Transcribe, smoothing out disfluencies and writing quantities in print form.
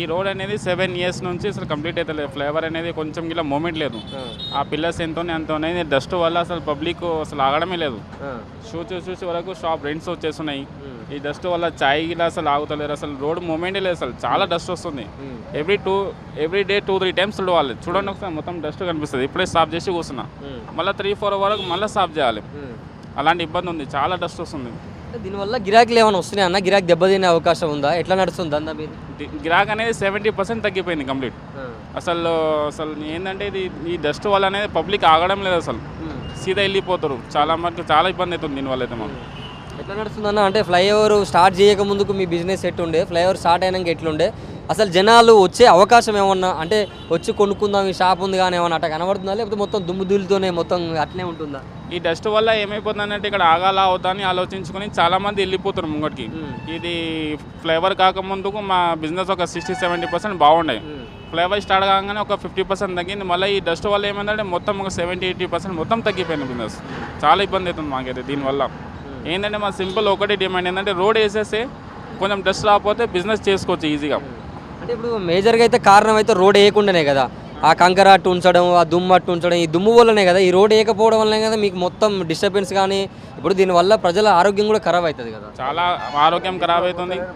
ఈ రోడ్ అనేది 7 ఇయర్స్ నుంచి అసలు కంప్లీట్ అయితే లేదు. ఫ్లేవర్ అనేది కొంచెం ఇలా మూమెంట్ లేదు. ఆ పిల్లర్స్ ఎంతోనే అంతోనే డస్ట్ వల్ల అసలు పబ్లిక్ అసలు ఆగడమే లేదు. చూసి వరకు షాప్ రెంట్స్ వచ్చేస్తున్నాయి. ఈ డస్ట్ వల్ల చాయ్ గిలా అసలు ఆగుతలేరు. అసలు రోడ్ మూమెంటే లేదు. అసలు చాలా డస్ట్ వస్తుంది. ఎవ్రీ డే 2-3 టైమ్స్ చూడాలి. చూడండి ఒకసారి మొత్తం డస్ట్ కనిపిస్తుంది. ఇప్పుడే సాఫ్ చేసి కూర్చున్నా. మళ్ళీ 3-4 వరకు మళ్ళీ సాఫ్ చేయాలి. అలాంటి ఇబ్బంది ఉంది. చాలా డస్ట్ వస్తుంది. దీనివల్ల గిరాకీలు ఏమైనా వస్తున్నాయి అన్న? గిరాకీ దెబ్బతినే అవకాశం ఉందా? ఎట్లా నడుస్తుంది దందా మీద? గిరాక్ అనేది 70% తగ్గిపోయింది కంప్లీట్. అసలు ఏంటంటే ఈ డస్ట్ వల్ల అనేది పబ్లిక్ ఆగడం లేదు. అసలు సీదా వెళ్ళిపోతారు. చాలా ఇబ్బంది అవుతుంది దీనివల్ల అయితే మాకు. ఎట్లా నడుస్తుందన్న? అంటే ఫ్లైఓవర్ స్టార్ట్ చేయక ముందుకు మీ బిజినెస్ ఎట్లుండే, ఫ్లైఓవర్ స్టార్ట్ అయినాక ఎట్లుండే, అసలు జనాలు వచ్చే అవకాశం ఏమన్నా, అంటే వచ్చి కొనుక్కుందాం ఈ షాప్ ఉంది కానీ ఏమన్నా అట్లా కనబడుతుందా, లేకపోతే మొత్తం దుమ్ముదులతోనే మొత్తం అట్లనే ఉంటుందా? ఈ డస్ట్ వల్ల ఏమైపోతుందంటే ఇక్కడ ఆగాలా అవుతా అని ఆలోచించుకొని చాలామంది వెళ్ళిపోతారు ముంగటికి. ఇది ఫ్లేవర్ కాకముందుకు మా బిజినెస్ ఒక 60-70% బాగుండే. ఫ్లేవర్ స్టార్ట్ కాగానే ఒక 50% తగ్గింది. మళ్ళీ ఈ డస్ట్ వల్ల ఏమైందంటే మొత్తం ఒక 70-80% మొత్తం తగ్గిపోయింది బిజినెస్. చాలా ఇబ్బంది అవుతుంది మాకైతే దీనివల్ల. ఏంటంటే మా సింపుల్ ఒకటి డిమాండ్ ఏంటంటే రోడ్ వేసేస్తే కొంచెం డస్ట్ రాకపోతే బిజినెస్ చేసుకోవచ్చు ఈజీగా. అంటే ఇప్పుడు మేజర్గా అయితే కారణం అయితే రోడ్ వేయకుండానే కదా, ఆ కంకర అట్టు ఉంచడం, ఆ దుమ్ము అట్టు ఉంచడం, ఈ దుమ్ము వల్లనే కదా, ఈ రోడ్ వేయకపోవడం వల్లనే కదా మీకు మొత్తం డిస్టర్బెన్స్. కానీ ఇప్పుడు దీనివల్ల ప్రజల ఆరోగ్యం కూడా ఖరాబ్ అవుతుంది కదా. చాలా ఆరోగ్యం ఖరాబ్ అవుతుంది.